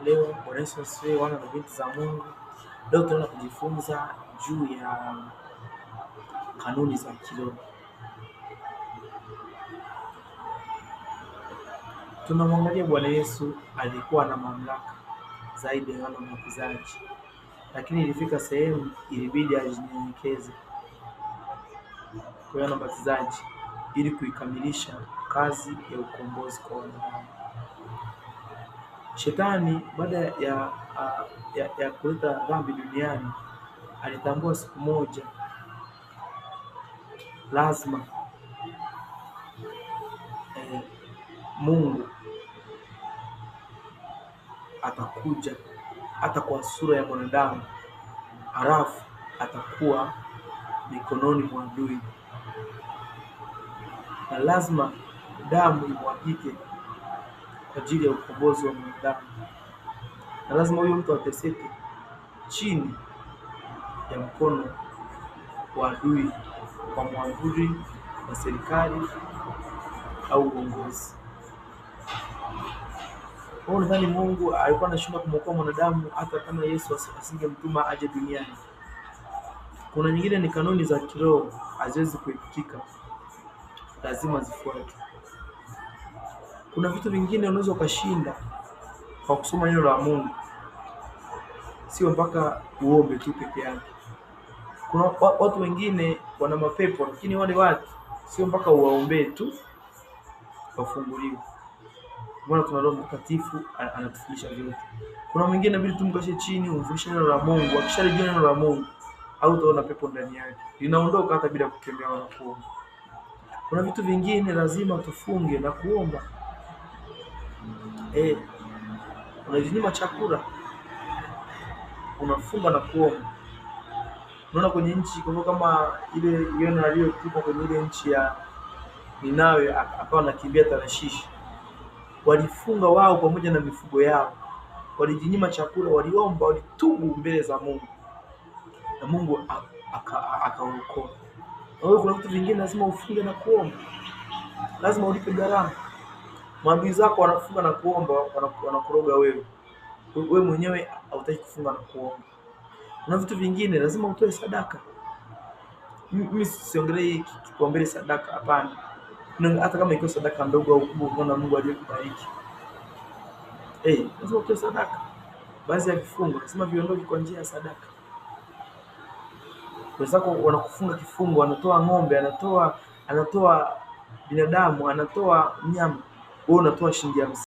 Leo Bwana Yesu asifiwe, wana na binti za Mungu. Leo tunaenda kujifunza juu ya kanuni za kiroho. Tunamwangalia Bwana Yesu alikuwa na mamlaka zaidi ya wana mbatizaji, lakini ilifika sehemu ilibidi ajinyenyekeze kwa wana mbatizaji ili kuikamilisha kazi ya ukombozi kwa wanadamu. Shetani baada ya kuleta dhambi duniani alitambua siku moja lazima Mungu atakuja hata kwa sura ya mwanadamu, halafu atakuwa mikononi mwa adui, na lazima damu imwagike kwa ajili ya ukombozi wa mwanadamu, na lazima huyo mtu ateseke chini ya mkono wa adui, kwa mwamvuli wa serikali au uongozi. Kwa nadhani Mungu alikuwa anashindwa kumwokoa mwanadamu hata kama Yesu asingemtuma aje duniani. Kuna nyingine ni kanuni za kiroho haziwezi kuepukika, lazima zifuatwe. Kuna vitu vingine unaweza ukashinda kwa kusoma neno la Mungu, sio mpaka uombe tu peke yake. Kuna watu wengine wana mapepo, lakini wale watu sio mpaka uwaombee tu wafunguliwe. Bwana, tuna Roho Mtakatifu anatufundisha vyote. Kuna mwingine inabidi tumkashe chini umfundishe neno la Mungu, akishalijua neno la Mungu au utaona pepo ndani yake linaondoka hata bila kukemea wala kuomba. Kuna vitu vingine lazima tufunge na kuomba. Unajinyima chakula, unafunga na kuomba. Unaona kwenye nchi kwa kama ile Yona aliyotupa kwenye ile nchi ya Ninawi akawa anakimbia Tarshishi, walifunga wao pamoja na mifugo yao, walijinyima chakula, waliomba, walitubu mbele za Mungu na Mungu akaokoa. Na wewe kuna vitu vingine lazima ufunge na kuomba, lazima ulipe gharama. Maadui zako wanafunga na kuomba, wanakuroga wewe mwenyewe hautaki kufunga na kuomba. Kuna vitu vingine lazima utoe sadaka. Mimi siongelei kipaumbele sadaka, hapana. Hata kama iko sadaka ndogo au kubwa, unaona Mungu aliyekubariki, lazima utoe sadaka. Baadhi ya vifungo lazima viondoke kwa njia ya sadaka. Wenzako wanakufunga kifungo, anatoa ng'ombe, anatoa binadamu, anatoa mnyama, wewe unatoa shilingi 50.